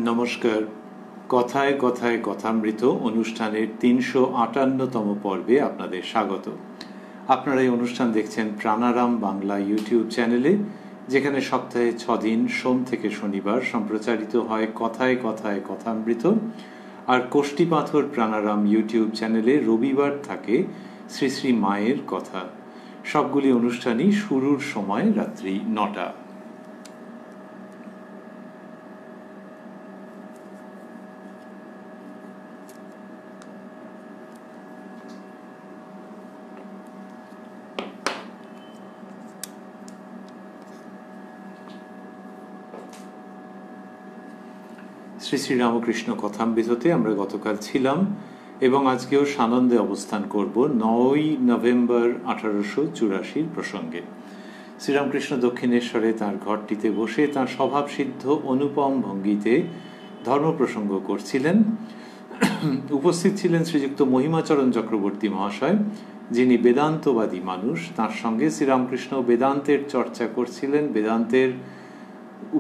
নমস্কার। কথায় কথায় কথামৃত অনুষ্ঠানের ৩৫৮তম পর্বে আপনাদের স্বাগত। আপনারা এই অনুষ্ঠান দেখছেন প্রাণারাম বাংলা ইউটিউব চ্যানেলে, যেখানে সপ্তাহে ৬ দিন সোম থেকে শনিবার সম্প্রচারিত হয় কথায় কথায় কথামৃত, আর কোষ্ঠীপাথর প্রাণারাম ইউটিউব চ্যানেলে রবিবার থাকে শ্রী শ্রী মায়ের কথা। সবগুলি অনুষ্ঠানই শুরুর সময় রাত্রি ৯টা। শ্রী শ্রী রামকৃষ্ণ কথামৃততে আমরা গতকাল ছিলাম এবং আজকেও সানন্দে অবস্থান করব ৯ই নভেম্বর ১৮৮৪ প্রসঙ্গে। শ্রীরামকৃষ্ণ দক্ষিণেশ্বরে তাঁর ঘরটিতে বসে তাঁর স্বভাবসিদ্ধ অনুপম ভঙ্গিতে ধর্মপ্রসঙ্গ করছিলেন। উপস্থিত ছিলেন শ্রীযুক্ত মহিমাচরণ চক্রবর্তী মহাশয়, যিনি বেদান্তবাদী মানুষ। তাঁর সঙ্গে শ্রীরামকৃষ্ণ বেদান্তের চর্চা করছিলেন, বেদান্তের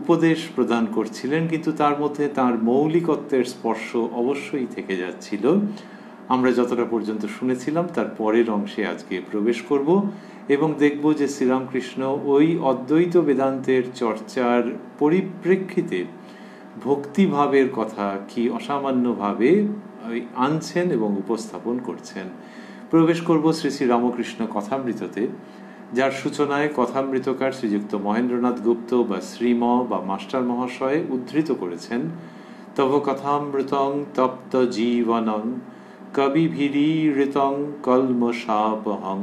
উপদেশ প্রদান করছিলেন, কিন্তু তার মধ্যে তার মৌলিকত্বের স্পর্শ অবশ্যই থেকে যাচ্ছিল। আমরা যতটা পর্যন্ত শুনেছিলাম তার পরের অংশে আজকে প্রবেশ করব এবং দেখব যে শ্রীরামকৃষ্ণ ওই অদ্বৈত বেদান্তের চর্চার পরিপ্রেক্ষিতে ভক্তিভাবের কথা কি অসামান্যভাবে আনছেন এবং উপস্থাপন করছেন। প্রবেশ করব শ্রী শ্রী রামকৃষ্ণ কথামৃততে, যার সূচনায় কথামৃতকার শ্রীযুক্ত মহেন্দ্রনাথ গুপ্ত বা শ্রীম বা মাস্টার মহাশয় উদ্ধৃত করেছেন, তব কথামৃতং তপ্ত জীবনং কবিভিরীরিতং কল্মষাপহং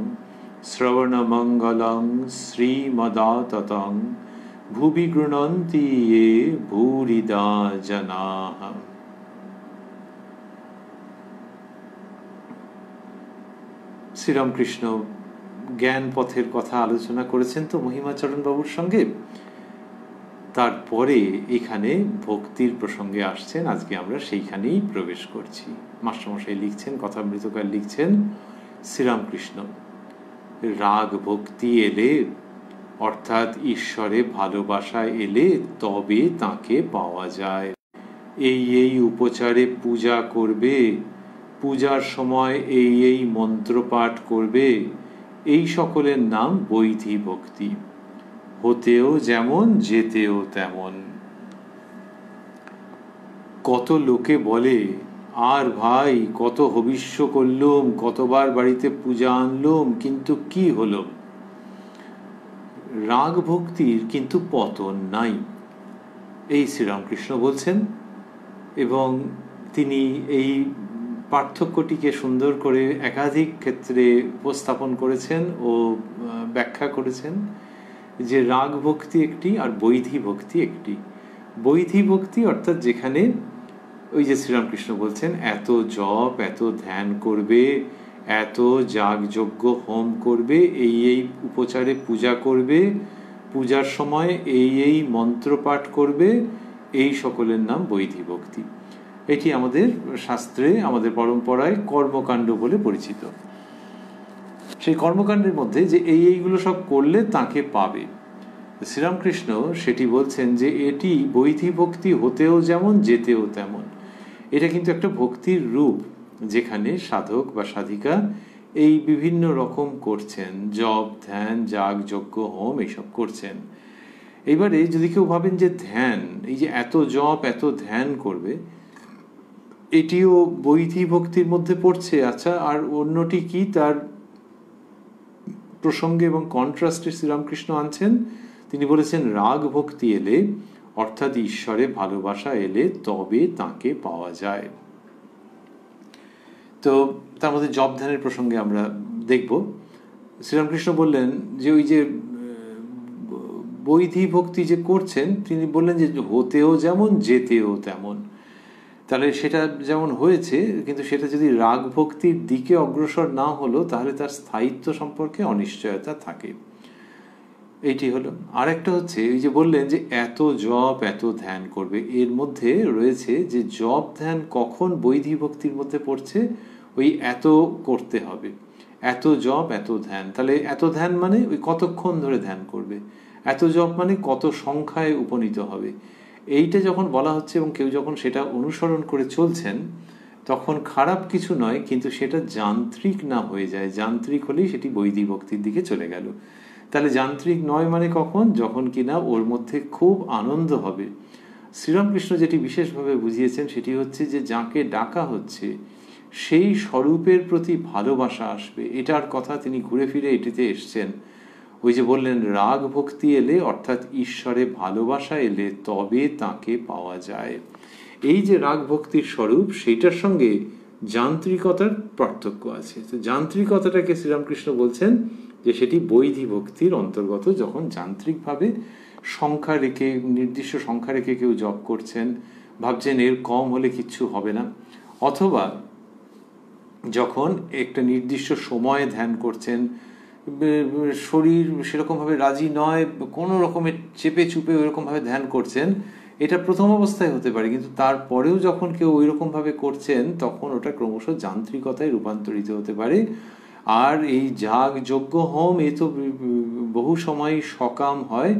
শ্রবণমঙ্গলং শ্রীমদাততং ভুবি গৃণন্তি য়ে ভূরিদা জনাঃ। শ্রীরামকৃষ্ণ জ্ঞান পথের কথা আলোচনা করেছেন তো মহিমাচরণ বাবুর সঙ্গে, তারপরে এখানে ভক্তির প্রসঙ্গে আসছেন। আজকে আমরা সেইখানেই প্রবেশ করছি। মাস্টারমশাই লিখছেন, কথামৃতকার লিখছেন, শ্রীরামকৃষ্ণ রাগ ভক্তি এলে, অর্থাৎ ঈশ্বরে ভালোবাসা এলে তবে তাকে পাওয়া যায়। এই উপচারে পূজা করবে, পূজার সময় এই মন্ত্রপাঠ করবে, এই সকলের নাম বৈধি ভক্তি। হতেও যেমন যেতেও তেমন। কত লোকে বলে, আর ভাই কত হবিষ্য করলুম, কতবার বাড়িতে পূজা আনলুম, কিন্তু কি হলো? রাগ ভক্তির কিন্তু পতন নাই, এই শ্রীরামকৃষ্ণ বলছেন। এবং তিনি এই পার্থক্যটিকে সুন্দর করে একাধিক ক্ষেত্রে উপস্থাপন করেছেন ও ব্যাখ্যা করেছেন যে রাগ ভক্তি একটি আর বৈধি ভক্তি একটি। বৈধি ভক্তি অর্থাৎ যেখানে ওই যে শ্রীরামকৃষ্ণ বলছেন এত জপ, এত ধ্যান করবে, এত যাগযজ্ঞ হোম করবে, এই উপচারে পূজা করবে, পূজার সময় এই মন্ত্রপাঠ করবে, এই সকলের নাম বৈধি ভক্তি। এটি আমাদের শাস্ত্রে, আমাদের পরম্পরায় কর্মকাণ্ড বলে পরিচিত। সেই কর্মকাণ্ডের মধ্যে যে এইগুলো সব করলে তাকে পাবে, শ্রীরামকৃষ্ণ সেটি বলছেন যে এটি বৈধি ভক্তি, হতেও যেমন যেতেও তেমন। এটা কিন্তু একটা ভক্তির রূপ, যেখানে সাধক বা সাধিকা এই বিভিন্ন রকম করছেন, জপ ধ্যান যাগযজ্ঞ হোম এইসব করছেন। এবারে যদি কেউ ভাবেন যে ধ্যান, এই যে এত জপ এত ধ্যান করবে, এটিও বৈধি ভক্তির মধ্যে পড়ছে। আচ্ছা, আর অন্যটি কি? তার প্রসঙ্গে এবং কন্ট্রাস্টে শ্রীরামকৃষ্ণ আনছেন। তিনি বলেছেন রাগ ভক্তি এলে, অর্থাৎ ঈশ্বরে ভালোবাসা এলে তবে তাকে পাওয়া যায়। তো তার মধ্যে জপ ধ্যানের প্রসঙ্গে আমরা দেখব। শ্রীরামকৃষ্ণ বললেন যে ওই যে বৈধি ভক্তি যে করছেন, তিনি বললেন যে হতেও যেমন যেতেও তেমন। তাহলে সেটা যেমন হয়েছে, কিন্তু সেটা যদি রাগ ভক্তির দিকে অগ্রসর না হলো, তাহলে তার স্থায়িত্ব সম্পর্কে অনিশ্চয়তা থাকে। এইটি হলো। আর একটা হচ্ছে এই যে বললেন যে এত জপ এত ধ্যান করবে, এর মধ্যে রয়েছে যে জপ ধ্যান কখন বৈধি ভক্তির মধ্যে পড়ছে, ওই এত করতে হবে, এত জপ এত ধ্যান। তাহলে এত ধ্যান মানে ওই কতক্ষণ ধরে ধ্যান করবে, এত জপ মানে কত সংখ্যায় উপনীত হবে, এইটা যখন বলা হচ্ছে এবং কেউ যখন সেটা অনুসরণ করে চলছেন, তখন খারাপ কিছু নয়, কিন্তু সেটা যান্ত্রিক না হয়ে যায়। যান্ত্রিক হলেই সেটি বৈদিক ভক্তির দিকে চলে গেল। তাহলে যান্ত্রিক নয় মানে কখন? যখন কিনা ওর মধ্যে খুব আনন্দ হবে। শ্রীরামকৃষ্ণ যেটি বিশেষভাবে বুঝিয়েছেন সেটি হচ্ছে যে যাকে ডাকা হচ্ছে সেই স্বরূপের প্রতি ভালোবাসা আসবে, এটার কথা তিনি ঘুরে ফিরে এটিতে এসছেন। ওই যে বললেন রাগ ভক্তি এলে, অর্থাৎ ঈশ্বরে ভালোবাসা এলে তবে তাকে পাওয়া যায়। এই যে রাগ ভক্তির স্বরূপ, সেইটার সঙ্গে যান্ত্রিকতার পার্থক্য আছে। তো যান্ত্রিকতাটাকে শ্রীরামকৃষ্ণ বলছেন যে সেটি বৈধি ভক্তির অন্তর্গত। যখন যান্ত্রিকভাবে সংখ্যা রেখে, নির্দিষ্ট সংখ্যা রেখে কেউ জপ করছেন, ভাবছেন এর কম হলে কিচ্ছু হবে না, অথবা যখন একটা নির্দিষ্ট সময়ে ধ্যান করছেন, শরীর সেরকমভাবে রাজি নয়, কোনো রকমের চেপে চুপে ওইরকমভাবে ধ্যান করছেন, এটা প্রথম অবস্থায় হতে পারে, কিন্তু তারপরেও যখন কেউ ওই রকমভাবে করছেন তখন ওটা ক্রমশ যান্ত্রিকতায় রূপান্তরিত হতে পারে। আর এই যাগ যজ্ঞ হোম এ তো বহু সময় সকাম হয়,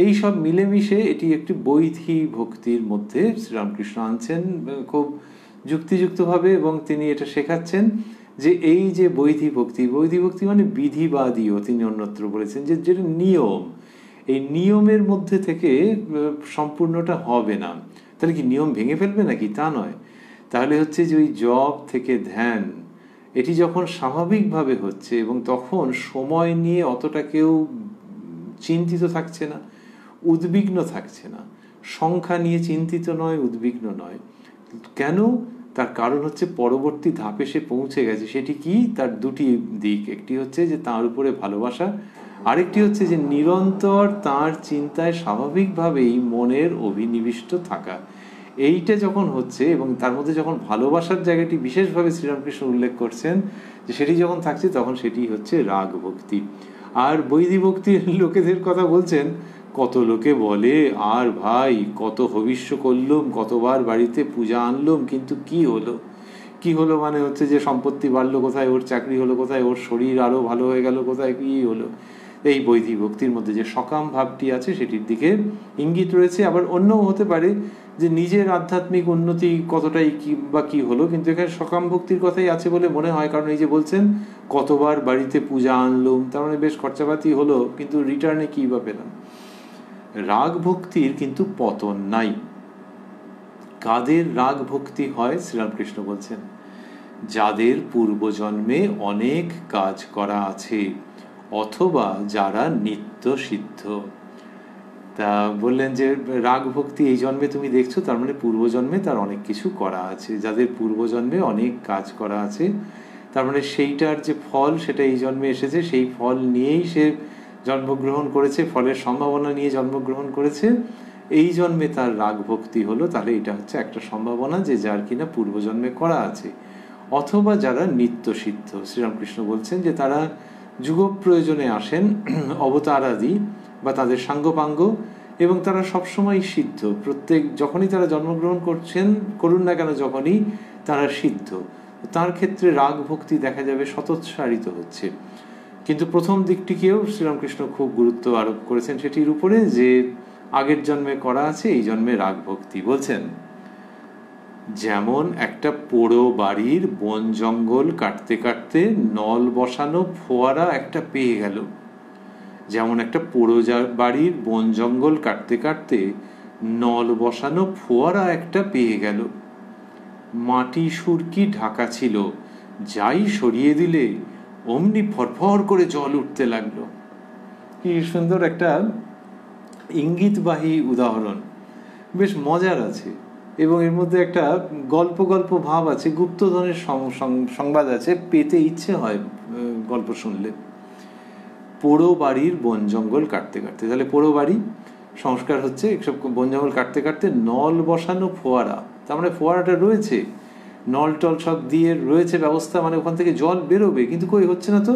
এই সব মিলেমিশে এটি একটি বৈধি ভক্তির মধ্যে শ্রীরামকৃষ্ণ আনছেন খুব যুক্তিযুক্তভাবে, এবং তিনি এটা শেখাচ্ছেন যে এই যে বৈধি ভক্তি, বৈধি ভক্তি মানে বিধিবাদীও তিনি অন্যত্র বলেছেন, যে যেটা নিয়ম, এই নিয়মের মধ্যে থেকে সম্পূর্ণটা হবে না। তাহলে কি নিয়ম ভেঙে ফেলবে নাকি? তা নয়। তাহলে হচ্ছে যে ওই জপ থেকে ধ্যান, এটি যখন স্বাভাবিকভাবে হচ্ছে এবং তখন সময় নিয়ে অতটা কেউ চিন্তিত থাকছে না, উদ্বিগ্ন থাকছে না, সংখ্যা নিয়ে চিন্তিত নয়, উদ্বিগ্ন নয়। কেন? তার কারণ হচ্ছে পরবর্তী ধাপে সে পৌঁছে গেছে। সেটি কি? তার দুটি দিক, একটি হচ্ছে যে তার উপরে ভালোবাসা, আরেকটি হচ্ছে যে নিরন্তর তার চিন্তায় স্বাভাবিকভাবেই মনের অভিনিবিষ্ট থাকা। এইটা যখন হচ্ছে এবং তার মধ্যে যখন ভালোবাসার জায়গাটি বিশেষভাবে শ্রীরামকৃষ্ণ উল্লেখ করছেন যে সেটি যখন থাকছে, তখন সেটি হচ্ছে রাগ ভক্তি। আর বৈধি ভক্তির লোকেদের কথা বলছেন, কত লোকে বলে আর ভাই কত হবিষ্য করলুম, কতবার বাড়িতে পূজা আনলুম, কিন্তু কি হলো? কি হলো মানে হচ্ছে যে সম্পত্তি বাড়লো কোথায়, ওর চাকরি হলো কোথায়, ওর শরীর আরো ভালো হয়ে গেল কোথায়, কি হলো? এই বৈধি ভক্তির মধ্যে যে সকাম ভাবটি আছে সেটির দিকে ইঙ্গিত রয়েছে। আবার অন্যও হতে পারে যে নিজের আধ্যাত্মিক উন্নতি কতটাই কি বা কি হলো, কিন্তু এখানে সকাম ভক্তির কথাই আছে বলে মনে হয়, কারণ এই যে বলছেন কতবার বাড়িতে পূজা আনলুম, তার মানে বেশ খরচাপাতি হলো, কিন্তু রিটার্নে কি বা পেলাম। রাগ ভক্তির কিন্তু পতন নাই। কাদের রাগ ভক্তি হয়? শ্রীরামকৃষ্ণ বলছেন যাদের পূর্বজন্মে অনেক কাজ করা আছে, অথবা যারা নিত্য সিদ্ধ। তা বললেন যে রাগ ভক্তি এই জন্মে তুমি দেখছো, তার মানে পূর্বজন্মে তার অনেক কিছু করা আছে। যাদের পূর্বজন্মে অনেক কাজ করা আছে, তার মানে সেইটার যে ফল সেটা এই জন্মে এসেছে, সেই ফল নিয়েই সে জন্মগ্রহণ করেছে, ফলের সম্ভাবনা নিয়ে জন্মগ্রহণ করেছে, এই জন্মে তার রাগ ভক্তি হলো। তাহলে এটা হচ্ছে একটা সম্ভাবনা যে যার কিনা পূর্বজন্মে করা আছে। অথবা যারা নিত্য সিদ্ধ, শ্রীরামকৃষ্ণ বলছেন যে তারা যুগ প্রয়োজনে আসেন, অবতার আদি বা তাদের সাঙ্গপাঙ্গ, এবং তারা সবসময় সিদ্ধ। প্রত্যেক যখনই তারা জন্মগ্রহণ করুন না কেন, যখনই তারা সিদ্ধ, তার ক্ষেত্রে রাগ ভক্তি দেখা যাবে শতোৎসারিত হচ্ছে। কিন্তু প্রথম দিকটিকেও শ্রীরামকৃষ্ণ খুব গুরুত্ব আরোপ করেছেন সেটির উপরে, যে আগের জন্মে করা আছে, এই জন্মে রাগ ভক্তি। বলছেন যেমন একটা পোড়ো বাড়ির বন জঙ্গল কাটতে কাটতে নল বসানো ফোয়ারা একটা পেয়ে গেল, যেমন একটা পোড়ো বাড়ির বন জঙ্গল কাটতে কাটতে নল বসানো ফোয়ারা একটা পেয়ে গেল। মাটি সুরকি ঢাকা ছিল, যাই সরিয়ে দিলে অমনি ফরফর করে জল উঠতে লাগলো। কি সুন্দর একটা ইঙ্গিতবাহী উদাহরণ, বেশ মজার আছে, এবং এর মধ্যে একটা গল্প গল্প ভাব আছে, গুপ্তধনের সংবাদ আছে, পেতে ইচ্ছে হয় গল্প শুনলে। পোড়ো বাড়ির বন জঙ্গল কাটতে কাটতে, তাহলে পোড়ো বাড়ি সংস্কার হচ্ছে, এসব বন জঙ্গল কাটতে কাটতে নল বসানো ফোয়ারা, তার মানে ফোয়ারাটা রয়েছে, নল টল সব দিয়ে রয়েছে ব্যবস্থা, মানে ওখান থেকে জল বেরোবে, কিন্তু কই হচ্ছে না তো।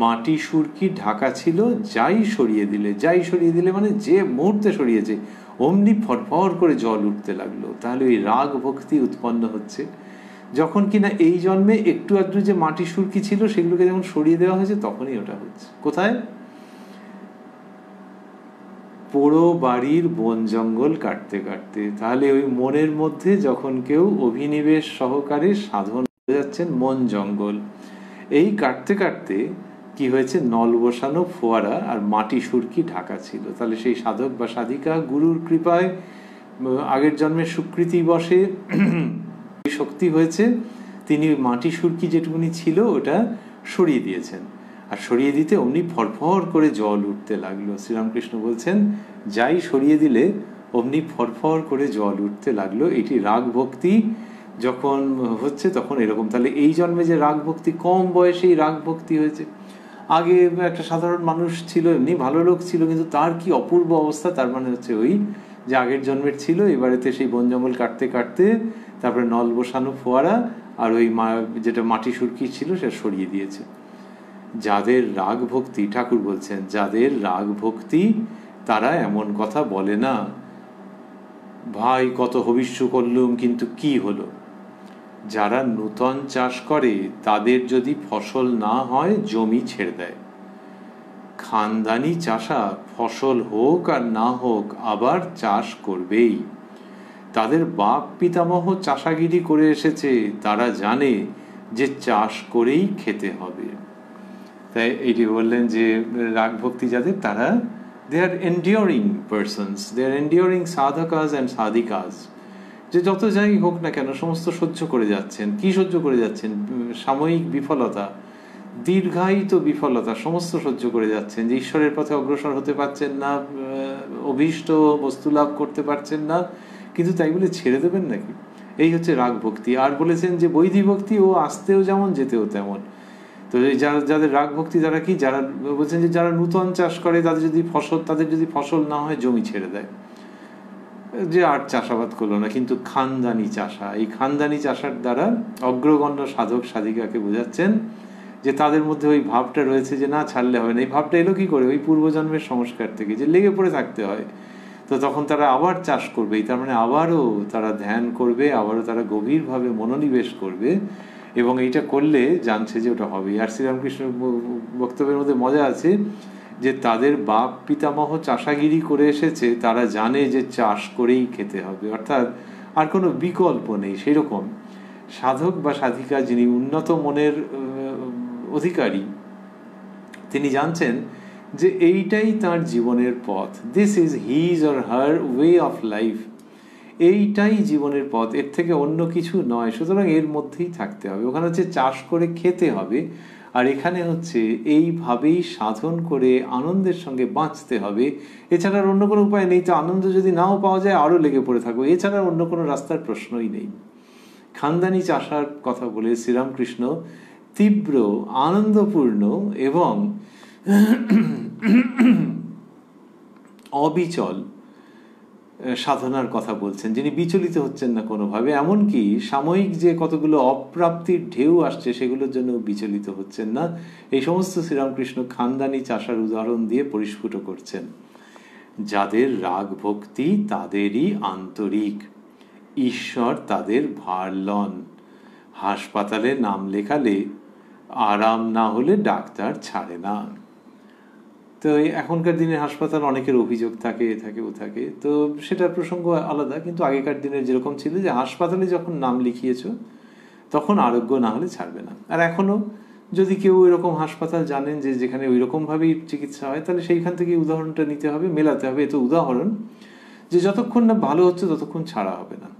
মাটি সুরকি ঢাকা ছিল, যাই সরিয়ে দিলে মানে যে মুহূর্তে সরিয়েছে অমনি ফরফর করে জল উঠতে লাগলো। তাহলে ওই রাগ ভক্তি উৎপন্ন হচ্ছে যখন কিনা এই জন্মে একটু আধটু যে মাটি সুরকি ছিল সেগুলোকে যখন সরিয়ে দেওয়া হয়েছে, তখনই ওটা হচ্ছে। কোথায়? পোড়ো বাড়ির বন জঙ্গল কাটতে কাটতে। তাহলে ওই মনের মধ্যে যখন কেউ অভিনিবেশ সহকারে সাধন করে যাচ্ছেন মন জঙ্গল, এই কাটতে কাটতে কি হয়েছে, নল বসানো ফোয়ারা আর মাটি সুরকি ঢাকা ছিল। তাহলে সেই সাধক বা সাধিকা গুরুর কৃপায় আগের জন্মের স্বীকৃতি বসে শক্তি হয়েছে, তিনি মাটি সুরকি যেটুকুনি ছিল ওটা সরিয়ে দিয়েছেন। আর সরিয়ে দিতে অমনি ফরফর করে জল উঠতে লাগলো। শ্রীরামকৃষ্ণ বলছেন যাই সরিয়ে দিলে অমনি ফরফর করে জল উঠতে লাগলো। এটি রাগ ভক্তি যখন হচ্ছে তখন এরকম। তাহলে এই জন্মে যে রাগ ভক্তি, কম বয়সেই রাগ ভক্তি হয়েছে। আগে একটা সাধারণ মানুষ ছিল, এমনি ভালো লোক ছিল, কিন্তু তার কি অপূর্ব অবস্থা। তার মানে হচ্ছে ওই যে আগের জন্মের ছিল, এবারেতে সেই বন জঙ্গল কাটতে কাটতে তারপরে নল বসানো ফোয়ারা আর ওই যেটা মাটি সুরকি ছিল সেটা সরিয়ে দিয়েছে। যাদের রাগ ভক্তি, ঠাকুর বলছেন যাদের রাগ ভক্তি তারা এমন কথা বলে না, ভাই কত হবিষ্য করলুম কিন্তু কি হলো। যারা নূতন চাষ করে তাদের যদি ফসল না হয় জমি ছেড়ে দেয়। খানদানি চাষা ফসল হোক আর না হোক আবার চাষ করবেই। তাদের বাপ পিতামহ চাষাগিরি করে এসেছে, তারা জানে যে চাষ করেই খেতে হবে। তাই এইটি বললেন যে রাগ ভক্তি যাদের, তারা they are enduring persons, they are enduring sadhakas and sadhikas, যে যত যাই হোক না কেন সমস্ত সহ্য করে যাচ্ছেন। কি সহ্য করে যাচ্ছেন? সাময়িক বিফলতা, দীর্ঘায়িত বিফলতা সমস্ত সহ্য করে যাচ্ছেন। যে ঈশ্বরের পথে অগ্রসর হতে পারছেন না, অভীষ্ট বস্তু লাভ করতে পারছেন না, কিন্তু তাই বলে ছেড়ে দেবেন নাকি? এই হচ্ছে রাগ ভক্তি। আর বলেছেন যে বৈধি ভক্তি ও আসতেও যেমন যেতেও তেমন। তো যাদের রাগ ভক্তি তারা কি, যারা বলছেন যে যারা নূতন চাষ করে তাদের যদি ফসল না হয় জমি ছেড়ে দেয়, যে আর চাষাবাদ করলো না। কিন্তু খানদানি চাষা, এই খানদানি চাষার দ্বারা অগ্রগণ্য সাধক সাধিকাকে বোঝাচ্ছেন যে তাদের মধ্যে ওই ভাবটা রয়েছে যে না ছাড়লে হবে না। এই ভাবটা এলো কি করে? ওই পূর্বজন্মের সংস্কার থেকে, যে লেগে পড়ে থাকতে হয়। তো তখন তারা আবার চাষ করবে, তার মানে আবারও তারা ধ্যান করবে, আবারও তারা গভীরভাবে মনোনিবেশ করবে, এবং এইটা করলে জানছে যে ওটা হবে। আর শ্রীরামকৃষ্ণ বক্তব্যের মধ্যে মজা আছে যে তাদের বাপ পিতামহ চাষাগিরি করে এসেছে, তারা জানে যে চাষ করেই খেতে হবে, অর্থাৎ আর কোনো বিকল্প নেই। সেই রকম সাধক বা সাধিকা যিনি উন্নত মনের অধিকারী, তিনি জানছেন যে এইটাই তার জীবনের পথ। This is his or her way of life. এইটাই জীবনের পথ, এর থেকে অন্য কিছু নয়। সুতরাং এর মধ্যেই থাকতে হবে। ওখানে হচ্ছে চাষ করে খেতে হবে, আর এখানে হচ্ছে এইভাবেই সাধন করে আনন্দের সঙ্গে বাঁচতে হবে। এছাড়া অন্য কোনো উপায় নেই। তো আনন্দ যদি নাও পাওয়া যায় আরও লেগে পড়ে থাকবো, এছাড়া অন্য কোনো রাস্তার প্রশ্নই নেই। খানদানি চাষার কথা বলে শ্রীরামকৃষ্ণ তীব্র আনন্দপূর্ণ এবং অবিচল সাধনার কথা বলছেন, যিনি বিচলিত হচ্ছেন না কোনোভাবে। এমনকি সাময়িক যে কতগুলো অপ্রাপ্তির ঢেউ আসছে সেগুলোর জন্য বিচলিত হচ্ছেন না। এই সমস্ত শ্রীরামকৃষ্ণ খানদানি চাষার উদাহরণ দিয়ে পরিস্ফুট করছেন। যাদের রাগ ভক্তি তাদেরই আন্তরিক, ঈশ্বর তাদের ভার লন। হাসপাতালে নাম লেখালে আরাম না হলে ডাক্তার ছাড়ে না। তো এখনকার দিনে হাসপাতাল অনেকের অভিযোগ থাকে, ও থাকে, তো সেটার প্রসঙ্গ আলাদা। কিন্তু আগেকার দিনের যেরকম ছিল যে হাসপাতালে যখন নাম লিখিয়েছ তখন আরোগ্য না হলে ছাড়বে না। আর এখনো যদি কেউ এরকম হাসপাতাল জানেন যে যেখানে ওই রকমভাবেই চিকিৎসা হয়, তাহলে সেইখান থেকে উদাহরণটা নিতে হবে, মেলাতে হবে। এত উদাহরণ যে যতক্ষণ না ভালো হচ্ছে ততক্ষণ ছাড়া হবে না।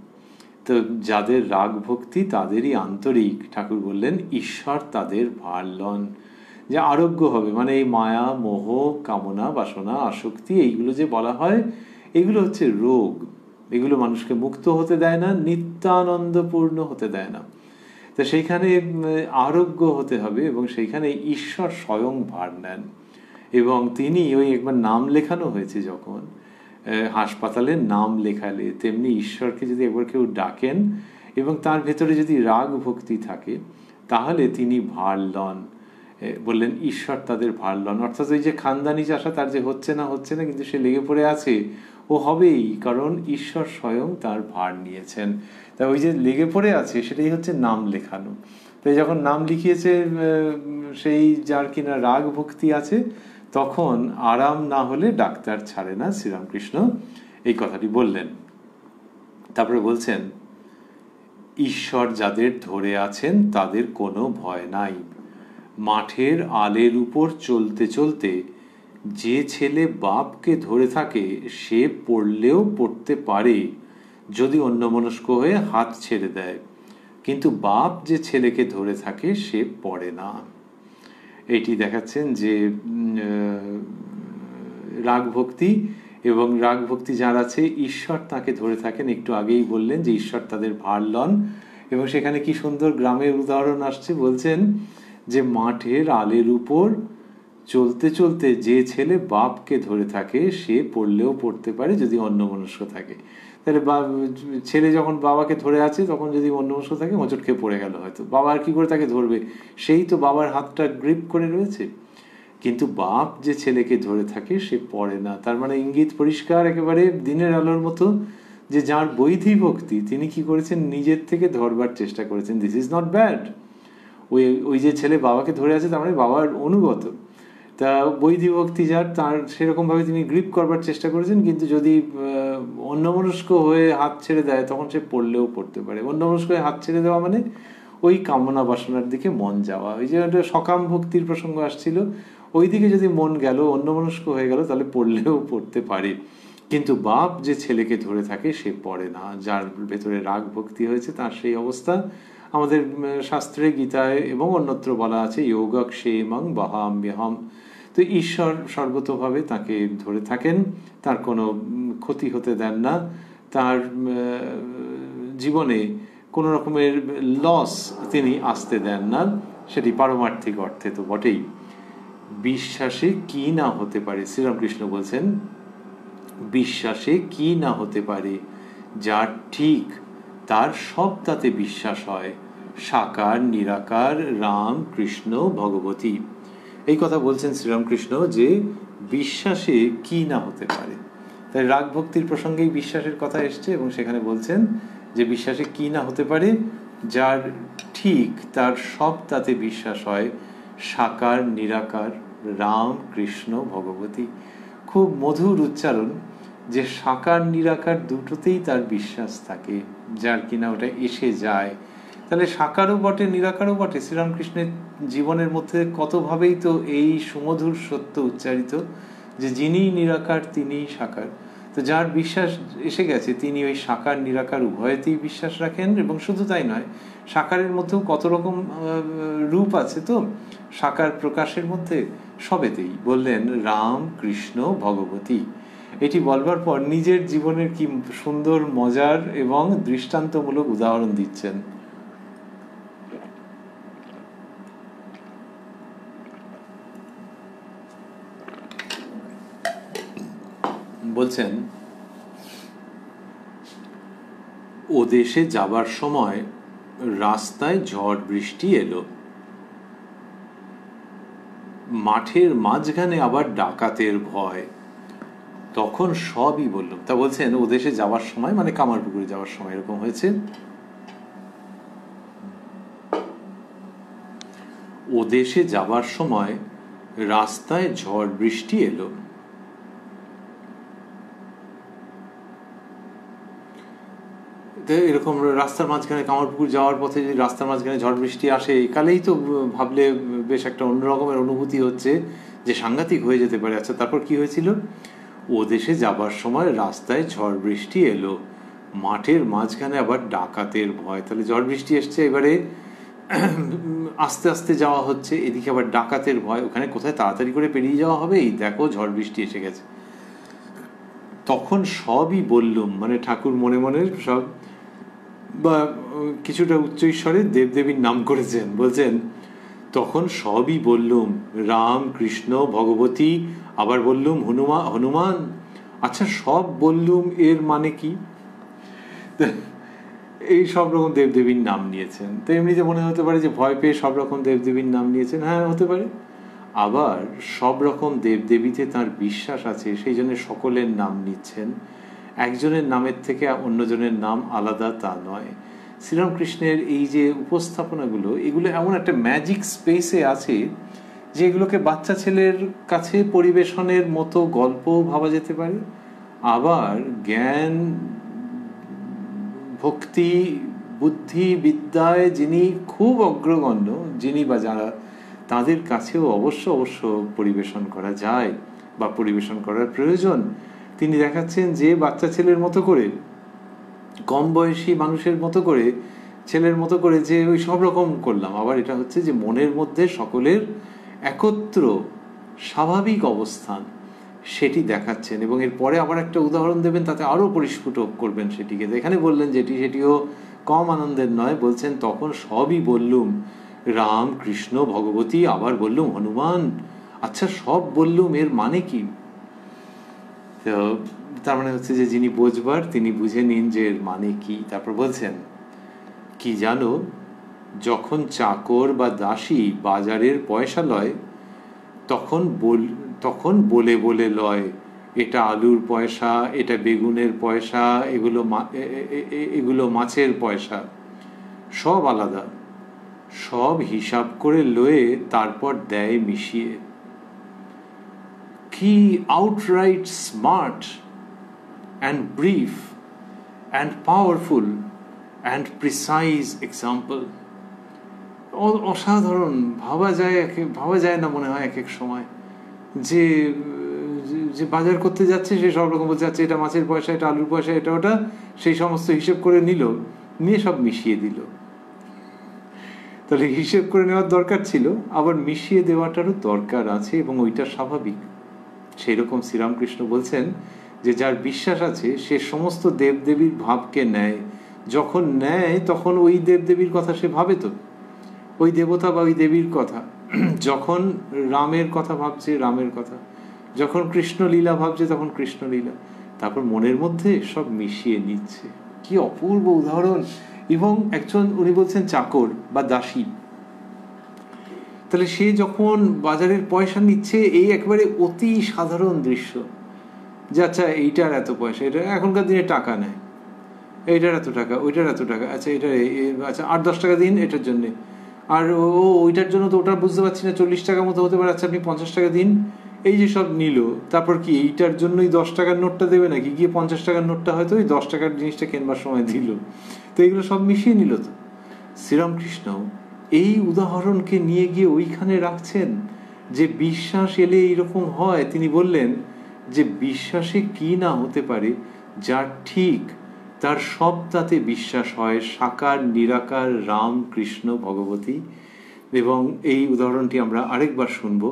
তো যাদের রাগ ভক্তি তাদেরই আন্তরিক, ঠাকুর বললেন ঈশ্বর তাদের ভার লন। যে আরোগ্য হবে মানে এই মায়া মোহ কামনা বাসনা আসক্তি এইগুলো যে বলা হয়, এগুলো হচ্ছে রোগ। এগুলো মানুষকে মুক্ত হতে দেয় না, নিত্যানন্দপূর্ণ হতে দেয় না। তো সেইখানে আরোগ্য হতে হবে, এবং সেইখানে ঈশ্বর স্বয়ং ভার নেন। এবং তিনি ওই একবার নাম লেখানো হয়েছে যখন হাসপাতালে নাম লেখালে, তেমনি ঈশ্বরকে যদি একবার কেউ ডাকেন এবং তার ভেতরে যদি রাগ ভক্তি থাকে তাহলে তিনি ভার লন। বললেন ঈশ্বর তাদের ভার লন। অর্থাৎ ওই যে খানদানি চাষা, তার যে হচ্ছে না কিন্তু সে লেগে পড়ে আছে, ও হবেই, কারণ ঈশ্বর স্বয়ং তার ভার নিয়েছেন। তাই ওই যে লেগে পড়ে আছে সেটাই হচ্ছে নাম লেখানো। তাই যখন নাম লিখিয়েছে সেই যার কিনা রাগ ভক্তি আছে, তখন আরাম না হলে ডাক্তার ছাড়ে না। শ্রীরামকৃষ্ণ এই কথাটি বললেন। তারপরে বলছেন, ঈশ্বর যাদের ধরে আছেন তাদের কোনো ভয় নাই। মাঠের আলের উপর চলতে চলতে যে ছেলে বাপকে ধরে থাকে সে পড়লেও পড়তে পারে যদি অন্যমনস্ক হয়ে হাত ছেড়ে দেয়, কিন্তু বাপ যে ছেলেকে ধরে থাকে সে পড়ে না। এটি দেখাচ্ছেন যে রাগ ভক্তি, এবং রাগ ভক্তি যার আছে ঈশ্বর তাকে ধরে থাকেন। একটু আগেই বললেন যে ঈশ্বর তাদের ভার লন, এবং সেখানে কি সুন্দর গ্রামের উদাহরণ আসছে। বলছেন যে মাঠের আলের উপর চলতে চলতে যে ছেলে বাপকে ধরে থাকে সে পড়লেও পড়তে পারে যদি অন্যমনস্ক থাকে। তাহলে ছেলে যখন বাবাকে ধরে আছে তখন যদি অন্যমনস্ক থাকে হোঁচট খেয়ে পড়ে গেল, হয়তো বাবা আর কি করে তাকে ধরবে, সেই তো বাবার হাতটা গ্রিপ করে রয়েছে। কিন্তু বাপ যে ছেলেকে ধরে থাকে সে পড়ে না। তার মানে ইঙ্গিত পরিষ্কার একেবারে দিনের আলোর মতো, যে যার বৈধি ভক্তি তিনি কি করেছেন, নিজের থেকে ধরবার চেষ্টা করেছেন। This is not bad. ওই যে ছেলে বাবাকে ধরে আছে তার মানে বাবার অনুগত, তা বৈধি ভক্তি যার, তার সেরকমভাবে তিনি গ্রিপ করবার চেষ্টা করেছেন। কিন্তু যদি অন্যমনস্ক হয়ে হাত ছেড়ে দেয় তখন সে পড়লেও পড়তে পারে। অন্যমনস্ক হয়ে হাত ছেড়ে দেওয়া মানে ওই কামনা বাসনার দিকে মন যাওয়া। ওই যে একটা সকাম ভক্তির প্রসঙ্গ আসছিল, ওই দিকে যদি মন গেল, অন্যমনস্ক হয়ে গেল, তাহলে পড়লেও পড়তে পারে। কিন্তু বাপ যে ছেলেকে ধরে থাকে সে পড়ে না। যার ভেতরে রাগ ভক্তি হয়েছে তার সেই অবস্থা আমাদের শাস্ত্রে, গীতায় এবং অন্যত্র বলা আছে, যোগক্ষেমং বহাম্যহম। তো ঈশ্বর সর্বতোভাবে তাকে ধরে থাকেন, তার কোনো ক্ষতি হতে দেন না, তার জীবনে কোনো রকমের লস তিনি আসতে দেন না, সেটি পারমার্থিক অর্থে তো বটেই। বিশ্বাসে কি না হতে পারে, শ্রীরামকৃষ্ণ বলছেন, বিশ্বাসে কি না হতে পারে, যার ঠিক তার সব তাতে বিশ্বাস হয়, সাকার নিরাকার রাম কৃষ্ণ ভগবতী। এই কথা বলছেন শ্রীরামকৃষ্ণ যে বিশ্বাসে কি না হতে পারে। তাই রাগ ভক্তির প্রসঙ্গেই বিশ্বাসের কথা এসছে, এবং সেখানে বলছেন যে বিশ্বাসে কি না হতে পারে, যার ঠিক তার সব তাতে বিশ্বাস হয়, সাকার নিরাকার রাম কৃষ্ণ ভগবতী। খুব মধুর উচ্চারণ, যে সাকার নিরাকার দুটোতেই তার বিশ্বাস থাকে, যার কিনা ওটা এসে যায়। তাহলে সাকারও বটে নিরাকারও বটে। শ্রীরামকৃষ্ণের জীবনের মধ্যে কতভাবেই তো এই সুমধুর সত্য উচ্চারিত যে যিনি নিরাকার তিনি সাকার। তো যার বিশ্বাস এসে গেছে তিনি ওই সাকার নিরাকার উভয়তেই বিশ্বাস রাখেন। এবং শুধু তাই নয়, সাকারের মধ্যেও কত রকম রূপ আছে, তো সাকার প্রকাশের মধ্যে সবেতেই বললেন রাম কৃষ্ণ ভগবতী। এটি বলবার পর নিজের জীবনের কি সুন্দর মজার এবং দৃষ্টান্তমূলক উদাহরণ দিচ্ছেন। বলছেন, ও দেশে যাবার সময় রাস্তায় ঝড় বৃষ্টি এলো, মাঠের মাঝখানে আবার ডাকাতের ভয়, তখন সবই বললাম। তা বলছেন ও দেশে যাওয়ার সময় মানে কামারপুকুরে যাওয়ার সময় এরকম হয়েছে। ও দেশে যাবার সময় রাস্তায় ঝড় বৃষ্টি এলো, এরকম রাস্তার মাঝখানে, কামারপুকুর যাওয়ার পথে যদি রাস্তার মাঝখানে ঝড় বৃষ্টি আসে, একালেই তো ভাবলে বেশ একটা অন্যরকমের অনুভূতি হচ্ছে যে সাংঘাতিক হয়ে যেতে পারে। আচ্ছা, তারপর কি হয়েছিল? ও দেশে যাবার সময় রাস্তায় ঝড় বৃষ্টি এলো, মাঠের মাঝখানে আবার ডাকাতের ভয়। তাহলে ঝড় বৃষ্টি এসছে, এবারে আস্তে আস্তে যাওয়া হচ্ছে, এদিকে আবার ডাকাতের ভয়, ওখানে কোথায় তাড়াতাড়ি করে পেরিয়ে যাওয়া হবে, এই দেখো ঝড় বৃষ্টি এসে গেছে। তখন সবই বললুম, মানে ঠাকুর মনে মনে সব বা কিছুটা উচ্চৈস্বরে দেবদেবীর নাম করেছেন। বলছেন তখন সবই বললুম, রাম কৃষ্ণ ভগবতী, আবার বললুম হনুমান। আচ্ছা, সব বললুম এর মানে কি? এই সব রকম দেবদেবীর নাম নিয়েছেন। তো এমনিতে মনে হতে পারে যে ভয় পেয়ে সব রকম দেবদেবীর নাম নিয়েছেন, হ্যাঁ হতে পারে। আবার সব রকম দেবদেবীতে তার বিশ্বাস আছে, সেই জন্য সকলের নাম নিচ্ছেন। একজনের নামের থেকে অন্যজনের নাম আলাদা তা নয়। শ্রীরামকৃষ্ণের এই যে উপস্থাপনাগুলো, এগুলো এমন একটা ম্যাজিক স্পেসে আছে যেগুলোকে বাচ্চা ছেলের কাছে পরিবেশনের মতো গল্প ভাবা যেতে পারে, আবার জ্ঞান ভক্তি বুদ্ধি বিদ্যায় যিনি খুব অগ্রগণ্য, যিনি বা যারা, তাদের কাছেও অবশ্য অবশ্য পরিবেশন করা যায় বা পরিবেশন করার প্রয়োজন। তিনি দেখাচ্ছেন যে বাচ্চা ছেলের মতো করে, কম বয়সী মানুষের মতো করে, ছেলের মতো করে যে ওই সব রকম করলাম, আবার এটা হচ্ছে যে মনের মধ্যে সকলের একত্র স্বাভাবিক অবস্থান, সেটি দেখাচ্ছেন। এবং এরপরে আবার একটা উদাহরণ দেবেন, তাতে আরও পরিস্ফুট করবেন সেটিকে। এখানে বললেন যেটি সেটিও কম আনন্দের নয়, বলছেন তখন সবই বললুম, রাম কৃষ্ণ ভগবতী, আবার বললুম হনুমান। আচ্ছা, সব বললুম, এর মানে কি? তো তার মানে হচ্ছে যে যিনি বোঝবার তিনি বুঝে নিন যে এর মানে কি। তারপর বলছেন, কি জানো, যখন চাকর বা দাসী বাজারের পয়সা লয়, তখন বলে বলে লয়, এটা আলুর পয়সা, এটা বেগুনের পয়সা, এগুলো মাছের পয়সা, সব আলাদা, সব হিসাব করে লয়ে তারপর দেয় মিশিয়ে। কি outright smart and brief and powerful and precise example. অসাধারণ, ভাবা যায় না মনে হয় এক এক সময় যে যে বাজার করতে যাচ্ছে সে সব রকম বলতে যাচ্ছে, এটা মাছের পয়সা, এটা আলুর পয়সা, এটা ওটা, সেই সমস্ত হিসেব করে নিয়ে সব মিশিয়ে দিল। তাহলে হিসেব করে নেওয়ার দরকার ছিল, আবার মিশিয়ে দেওয়াটারও দরকার আছে, এবং ওইটা স্বাভাবিক। সেই রকম শ্রীরামকৃষ্ণ বলছেন যে যার বিশ্বাস আছে সে সমস্ত দেবদেবীর ভাবকে নেয়, যখন নেয় তখন ওই দেবদেবীর কথা সে ভাবে, তো ওই দেবতা বা ওই দেবীর কথা। যখন রামের কথা ভাবছে রামের কথা, যখন কৃষ্ণলীলা ভাবছে তখন কৃষ্ণলীলা, তারপর মনের মধ্যে সব মিশিয়ে নিচ্ছে। কি অপূর্ব উদাহরণ! এবং একজন, উনি বলছেন চাকর বা দাসী, তাহলে সে যখন বাজারের পয়সা নিচ্ছে, এই একবারে অতি সাধারণ দৃশ্য যে আচ্ছা এইটার এত পয়সা, এটা এখনকার দিনে টাকা নেয়, এইটার এত টাকা, ওইটার এত টাকা, আচ্ছা এটা আচ্ছা 8-10 টাকা দিন এটার জন্যে, আর ওইটার জন্য তো ওটা বুঝতে পারছি না 40 টাকা মতো হতে পারে, আচ্ছা আপনি 50 টাকা দিন। এই যে সব নিল, তারপর কি এইটার জন্যই 10 টাকার নোটটা দেবে নাকি? গিয়ে 50 টাকার নোটটা হয়তো ওই 10 টাকার জিনিসটা কেনবার সময় দিল। তো এইগুলো সব মিশিয়ে নিল। তো শ্রীরামকৃষ্ণ এই উদাহরণকে নিয়ে গিয়ে ওইখানে রাখছেন যে বিশ্বাস এলে এইরকম হয়। তিনি বললেন যে বিশ্বাসে কি না হতে পারে, যার ঠিক তার সব তাতে বিশ্বাস হয়, সাকার নিরাকার রাম কৃষ্ণ ভগবতী। এবং এই উদাহরণটি আমরা আরেকবার শুনব।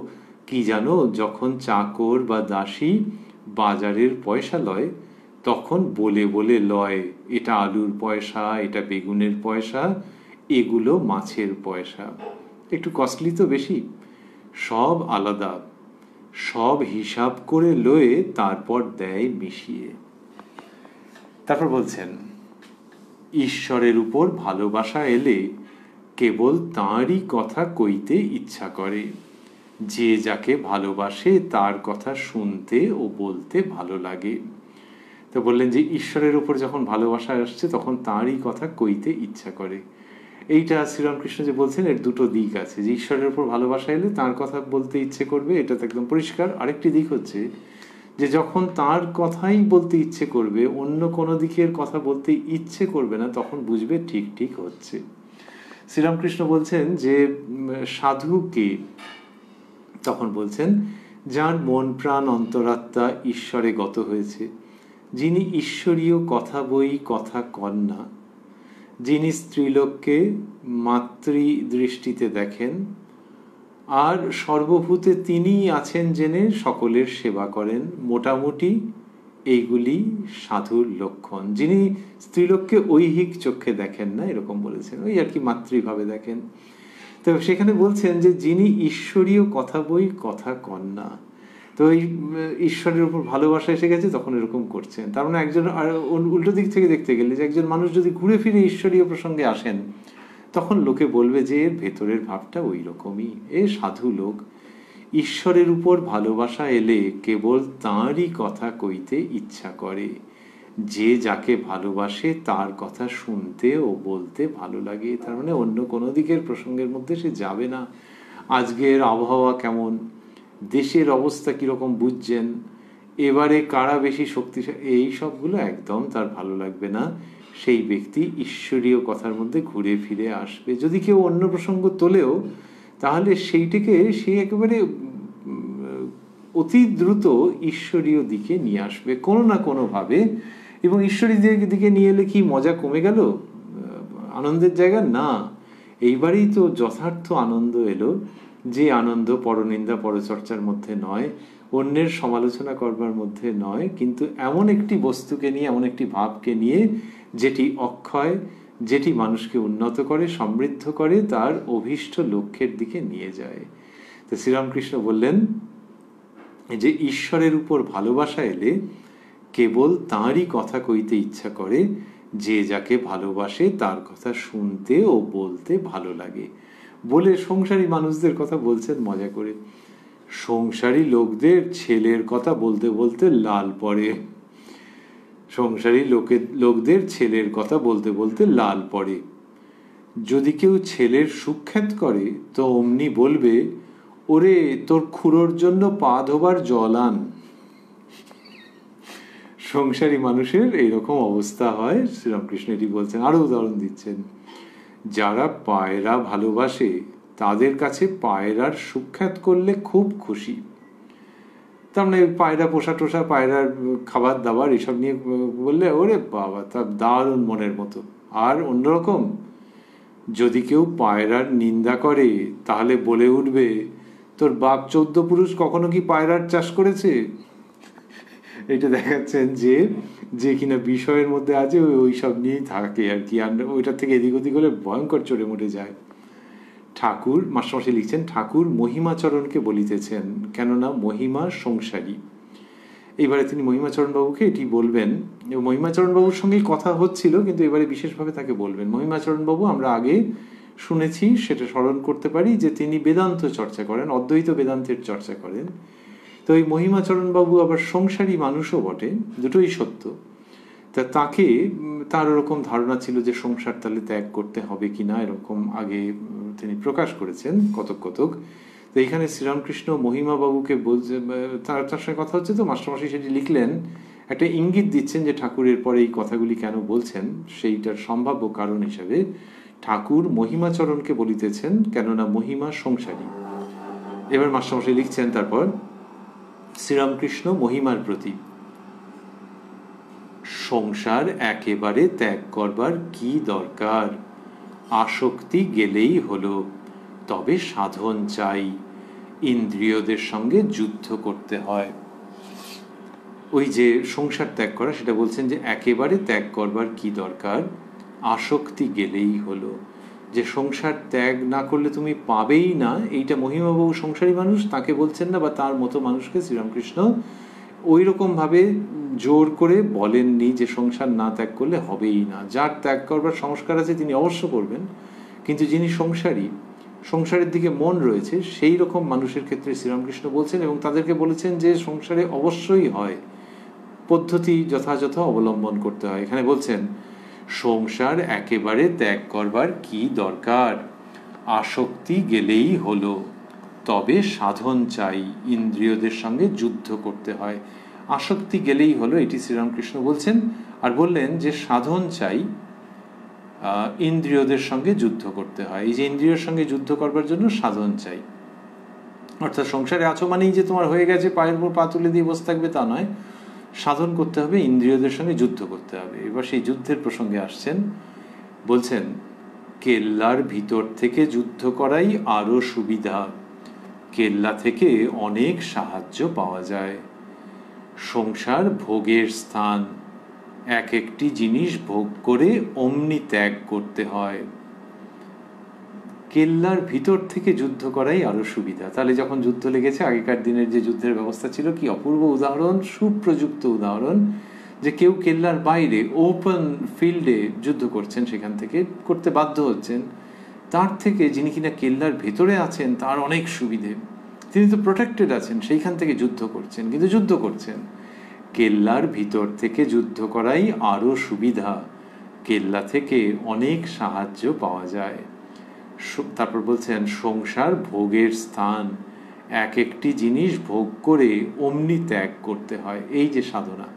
কি জানো, যখন চাকর বা দাসী বাজারের পয়সা লয়, তখন বলে বলে লয়, এটা আলুর পয়সা, এটা বেগুনের পয়সা, এগুলো মাছের পয়সা। একটু কস্টলি তো বেশি, সব আলাদা, সব হিসাব করে লয়ে তারপর দেয় মিশিয়ে। তারপর বলছেন, ঈশ্বরের উপর ভালোবাসা এলে কেবল তাঁরই কথা কইতে ইচ্ছা করে, যে যাকে ভালোবাসে তার কথা শুনতে ও বলতে ভালো লাগে। তো বললেন যে ঈশ্বরের উপর যখন ভালোবাসা আসছে তখন তাঁরই কথা কইতে ইচ্ছা করে। এইটা শ্রীরামকৃষ্ণ যে বলছেন, এর দুটো দিক আছে, যে ঈশ্বরের উপর ভালোবাসা এলে তাঁর কথা বলতে ইচ্ছে করবে, এটা তো একদম পরিষ্কার। আরেকটি দিক হচ্ছে যে যখন তার কথাই বলতে ইচ্ছে করবে, অন্য কোনো দিকের কথা বলতে ইচ্ছে করবে না, তখন বুঝবে ঠিক ঠিক হচ্ছে। শ্রীরামকৃষ্ণ বলছেন যে সাধুকে, তখন বলছেন যার মন প্রাণ অন্তরাত্মা ঈশ্বরে গত হয়েছে, যিনি ঈশ্বরীয় কথা বই কথা কন না, যিনি স্ত্রীলোককে মাতৃদৃষ্টিতে দেখেন, আর সর্বভূতে তিনিই আছেন জেনে সকলের সেবা করেন, মোটামুটি এইগুলি সাধুর লক্ষণ। যিনি স্ত্রীলোককে ঐহিক চক্ষে দেখেন না, এরকম বলেছেন, ওই আর কি মাতৃভাবে দেখেন। তো সেখানে বলছেন যে যিনি ঈশ্বরীয় কথা বই কথা কন না, তো এই ঈশ্বরের উপর ভালোবাসা এসে গেছে তখন এরকম করছেন। তার মানে একজন, আর উল্টো দিক থেকে দেখতে গেলে, যে একজন মানুষ যদি ঘুরে ফিরে ঈশ্বরীয় প্রসঙ্গে আসেন, তখন লোকে বলবে যে এর ভেতরের ভাবটা ওই রকমই, এ সাধু লোক। ঈশ্বরের উপর ভালোবাসা এলে কেবল তাঁরই কথা কইতে ইচ্ছা করে, যে যাকে ভালোবাসে তার কথা শুনতে ও বলতে ভালো লাগে। তার মানে অন্য কোনো দিকের প্রসঙ্গের মধ্যে সে যাবে না। আজকের আবহাওয়া কেমন, দেশের অবস্থা কীরকম বুঝছেন, এবারে কারা বেশি শক্তিশালী, এই সবগুলো একদম তার ভালো লাগবে না। সেই ব্যক্তি ঈশ্বরীয় কথার মধ্যে ঘুরে ফিরে আসবে। যদি কেউ অন্য প্রসঙ্গ তোলেও তাহলে সেইটিকে সে একেবারে অতি দ্রুত ঈশ্বরীয় দিকে নিয়ে আসবে কোনো না কোনোভাবে। এবং ঈশ্বরীয় দিকে নিয়ে এলে কি মজা কমে গেল, আনন্দের জায়গা না। এইবারেই তো যথার্থ আনন্দ এলো, যে আনন্দ পরনিন্দা পরচর্চার মধ্যে নয়, অন্যের সমালোচনা করবার মধ্যে নয়, কিন্তু এমন একটি বস্তুকে নিয়ে, এমন একটি ভাবকে নিয়ে যেটি অক্ষয়, যেটি মানুষকে উন্নত করে, সমৃদ্ধ করে, তার অভীষ্ট লক্ষ্যের দিকে নিয়ে যায়। তো শ্রীরামকৃষ্ণ বললেন যে ঈশ্বরের উপর ভালোবাসা এলে কেবল তাঁরই কথা কইতে ইচ্ছা করে, যে যাকে ভালোবাসে তার কথা শুনতে ও বলতে ভালো লাগে। বলে সংসারী মানুষদের কথা বলছেন মজা করে। সংসারী লোকদের ছেলের কথা বলতে বলতে লাল পড়ে, সংসারী লোকদের ছেলের কথা বলতে বলতে লাল পড়ে। যদি কেউ ছেলের সুখ্যাত করে তো অমনি বলবে, ওরে তোর খুড়োর জন্য পা ধোবার জল আন। সংসারী মানুষের এইরকম অবস্থা হয়। শ্রীরামকৃষ্ণ এটি বলছেন। আরো উদাহরণ দিচ্ছেন, যারা পায়রা ভালোবাসে তাদের কাছে পায়রার সুখ্যাত করলে খুব খুশি। তার মানে পায়রা পোষা টোষা, পায়রার খাবার দাবার এসব নিয়ে বললে ওরে বাবা তার দারুণ মনের মতো। আর অন্যরকম, যদি কেউ পায়রার নিন্দা করে তাহলে বলে উঠবে, তোর বাপ 14 পুরুষ কখনো কি পায়রার চাষ করেছে? এটা দেখাচ্ছেন যে যে কিনা বিষয়ের মধ্যে আছে ওই সব নিয়েই থাকে আর কি, আর ওইটার থেকে এদিক ওদিক হলে ভয়ঙ্কর চড়ে মুটে যায়। ঠাকুর মাস্টারমশাই লিখছেন, ঠাকুর মহিমাচরণকে বলিতেছেন, কেননা মহিমা সংসারী। এবারে তিনি মহিমাচরণ বাবুকে এটি বলবেন। মহিমাচরণ বাবুর সঙ্গে কথা হচ্ছিল, কিন্তু এবারে বিশেষভাবে তাকে বলবেন। মহিমাচরণ বাবু আমরা আগে শুনেছি, সেটা স্মরণ করতে পারি যে তিনি বেদান্ত চর্চা করেন, অদ্বৈত বেদান্তের চর্চা করেন। তো এই মহিমাচরণ বাবু আবার সংসারী মানুষও বটে, দুটোই সত্য। তা তাকে, তার ওরকম ধারণা ছিল যে সংসার তাহলে ত্যাগ করতে হবে কিনা, এরকম আগে তিনি প্রকাশ করেছেন কতক কতক। তো এইখানে শ্রীরামকৃষ্ণ মহিমা বাবুকে বলছে, তার সঙ্গে কথা হচ্ছে, তো মাস্টারমশাই সেটি লিখলেন, একটা ইঙ্গিত দিচ্ছেন যে ঠাকুরের পরে এই কথাগুলি কেন বলছেন, সেইটার সম্ভাব্য কারণ হিসাবে ঠাকুর মহিমাচরণকে বলিতেছেন, কেননা মহিমা সংসারী। এবার মাস্টারমশাই লিখছেন তারপর, শ্রীরামকৃষ্ণ মহিমার প্রতি, সংসার একেবারে ত্যাগ করবার কি দরকার, আসক্তি গেলেই হলো, তবে সাধন চাই, ইন্দ্রিয়দের সঙ্গে যুদ্ধ করতে হয়। ওই যে সংসার ত্যাগ করা, সেটা বলছেন যে একেবারে ত্যাগ করবার কি দরকার, আসক্তি গেলেই হলো, যে সংসার ত্যাগ না করলে তুমি পাবেই না। এইটা মহিমাবাবু সংসারী মানুষ, তাকে বলছেন না, বা তার মতো মানুষকে শ্রীরামকৃষ্ণ ওই রকম ভাবে জোর করে বলেননি যে সংসার না ত্যাগ করলে হবেই না। যার ত্যাগ করবার সংস্কার আছে তিনি অবশ্য করবেন, কিন্তু যিনি সংসারী, সংসারের দিকে মন রয়েছে, সেই রকম মানুষের ক্ষেত্রে শ্রীরামকৃষ্ণ বলছেন, এবং তাদেরকে বলেছেন যে সংসারে অবশ্যই হয়, পদ্ধতি যথাযথ অবলম্বন করতে হয়। এখানে বলছেন, সংসার একেবারে ত্যাগ করবার কি দরকার, আসক্তি গেলেই হলো, তবে সাধন চাই, ইন্দ্রিয়দের সঙ্গে যুদ্ধ করতে হয়। আসক্তি গেলেই হলো, এটি শ্রীরামকৃষ্ণ বলছেন। আর বললেন যে সাধন চাই, ইন্দ্রিয়দের সঙ্গে যুদ্ধ করতে হয়। এই যে ইন্দ্রিয়ের সঙ্গে যুদ্ধ করবার জন্য সাধন চাই, অর্থাৎ সংসারে আছো মানেই যে তোমার হয়ে গেছে, পায়ের উপর পা তুলে দিয়ে বসে থাকবে তা নয়, সাধন করতে হবে, ইন্দ্রিয়দের সঙ্গে যুদ্ধ করতে হবে। এবার সেই যুদ্ধের প্রসঙ্গে আসছেন, বলছেন, কেল্লার ভিতর থেকে যুদ্ধ করাই আরো সুবিধা, কেল্লা থেকে অনেক সাহায্য পাওয়া যায়। সংসার ভোগের স্থান, এক একটি জিনিস ভোগ করে অমনি ত্যাগ করতে হয়। কেল্লার ভিতর থেকে যুদ্ধ করাই আরো সুবিধা। তাহলে যখন যুদ্ধ লেগেছে, আগেকার দিনের যে যুদ্ধের ব্যবস্থা ছিল, কি অপূর্ব উদাহরণ, সুপ্রযুক্ত উদাহরণ, যে কেউ কেল্লার বাইরে ওপেন ফিল্ডে যুদ্ধ করছেন, সেখান থেকে করতে বাধ্য হচ্ছেন, তার থেকে যিনি কিনা কেল্লার ভেতরে আছেন তার অনেক সুবিধে, তিনি তো প্রোটেক্টেড আছেন, সেইখান থেকে যুদ্ধ করছেন, কিন্তু যুদ্ধ করছেন। কেল্লার ভিতর থেকে যুদ্ধ করাই আরো সুবিধা, কেল্লা থেকে অনেক সাহায্য পাওয়া যায়। তারপর বলছেন সংসার ভোগের স্থান, এক একটি জিনিস ভোগ করে অমনি ত্যাগ করতে হয়। এই যে সাধনা,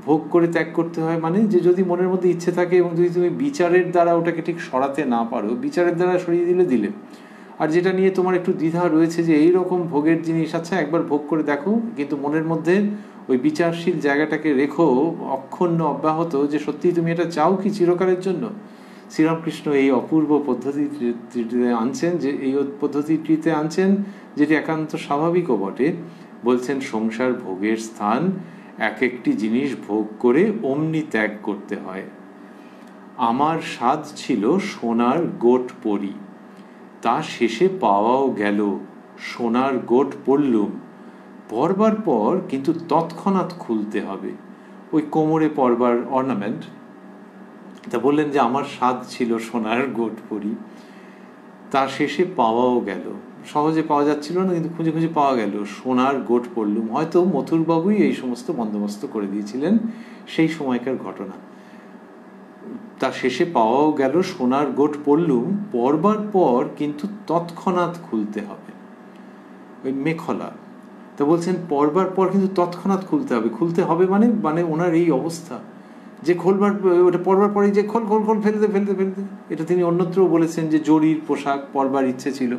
ভোগ করে ত্যাগ করতে হয় মানে যে যদি মনের মধ্যে ইচ্ছে থাকে এবং যদি তুমি বিচারের দ্বারা ওটাকে ঠিক সরাতে না পারো, বিচারের দ্বারা সরিয়ে দিলে, আর যেটা নিয়ে তোমার একটু দ্বিধা রয়েছে যে এই রকম ভোগের জিনিস, আচ্ছা একবার ভোগ করে দেখো, কিন্তু মনের মধ্যে ওই বিচারশীল জায়গাটাকে রেখো অক্ষুণ্ণ অব্যাহত, যে সত্যিই তুমি এটা চাও কি চিরকালের জন্য। শ্রীরামকৃষ্ণ এই অপূর্ব পদ্ধতিটিতে আনছেন, যে এই পদ্ধতিটিতে আনছেন যেটি একান্ত স্বাভাবিকও বটে। বলছেন সংসার ভোগের স্থান, এক একটি জিনিস ভোগ করে অমনি ত্যাগ করতে হয়। আমার স্বাদ ছিল সোনার গোট পরি, তা শেষে পাওয়াও গেল, সোনার গোট পরলুম, পরবার পর কিন্তু তৎক্ষণাৎ খুলতে হবে। ওই কোমরে পরবার অর্নামেন্ট, তা বললেন যে আমার স্বাদ ছিল সোনার গোট পরি, তা শেষে পাওয়াও গেল, সহজে পাওয়া যাচ্ছিল না কিন্তু খুঁজে খুঁজে পাওয়া গেল, সোনার গোট পরলুম। হয়তো মথুরবাবুই এই সমস্ত বন্দোবস্ত করে দিয়েছিলেন, সেই সময়কার ঘটনা। তা শেষে পাওয়াও গেল, সোনার গোট পরলুম, পরবার পর কিন্তু তৎক্ষণাৎ খুলতে হবে। ওই মেখলা, তা বলছেন পরবার পর কিন্তু তৎক্ষণাৎ খুলতে হবে। খুলতে হবে মানে মানে ওনার এই অবস্থা যে খোলবার, ওটা পরবার পরে যে খোল খোল খোল ফেলতে ফেলতে ফেলতে। এটা তিনি অন্যত্রও বলেছেন যে জরির পোশাক পরবার ইচ্ছে ছিল,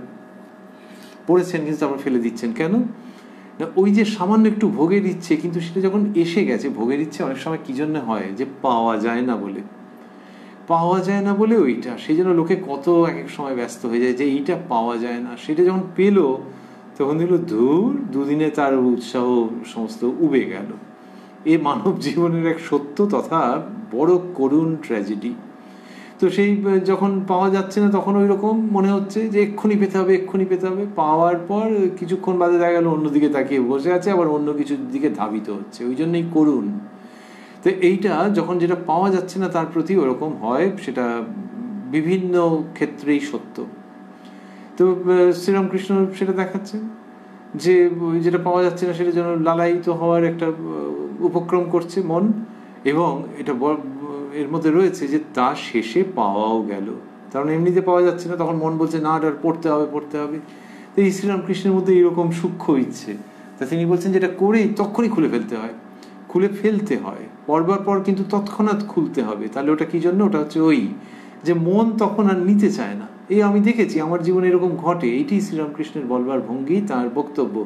পরেছেন কিন্তু আবার ফেলে দিচ্ছেন কেন না, ওই যে সামান্য একটু ভোগের ইচ্ছে, কিন্তু সেটা যখন এসে গেছে, ভোগের ইচ্ছে অনেক সময় কি জন্য হয়, যে পাওয়া যায় না বলে, পাওয়া যায় না বলে ওইটা, সেই জন্য লোকে কত এক এক সময় ব্যস্ত হয়ে যায় যে এইটা পাওয়া যায় না। সেটা যখন পেলো তখন দিল ধূর, দুদিনে তার উৎসাহ সমস্ত উবে গেল। এ মানব জীবনের এক সত্য তথা বড় করুণ ট্র্যাজেডি। তো সেই যখন পাওয়া যাচ্ছে না তখন ওই রকম মনে হচ্ছে যে এক্ষুনি পেতে হবে, এক্ষুনি পেতে হবে। পাওয়ার পর কিছুক্ষণ বাদে দেখা গেল অন্যদিকে তাকিয়ে বসে আছে, আবার অন্য কিছুর দিকে ধাবিত হচ্ছে, ওই জন্যই করুণ। তো এইটা যখন যেটা পাওয়া যাচ্ছে না তার প্রতি ওরকম হয়, সেটা বিভিন্ন ক্ষেত্রেই সত্য। তো শ্রীরামকৃষ্ণ সেটা দেখাচ্ছেন যে যেটা পাওয়া যাচ্ছে না সেটা যেন লালায়িত হওয়ার একটা উপক্রম করছে মন, এবং এটা এর মধ্যে রয়েছে যে তা শেষে পাওয়াও গেল। কারণ এমনিতে পাওয়া যাচ্ছে না, তখন মন বলছে না এটা পড়তে হবে পড়তে হবে। তো এই শ্রীরামকৃষ্ণের মধ্যে এইরকম সূক্ষ্ম ইচ্ছে, তা তিনি বলছেন যেটা করেই তখনই খুলে ফেলতে হয়, খুলে ফেলতে হয়, পরবার পর কিন্তু তৎক্ষণাৎ খুলতে হবে। তাহলে ওটা কি জন্য, ওটা হচ্ছে ওই যে মন তখন আর নিতে চায় না। এই আমি দেখেছি আমার জীবনে এরকম ঘটে। এইটি শ্রীরামকৃষ্ণের বলবার ভঙ্গি, তার বক্তব্য,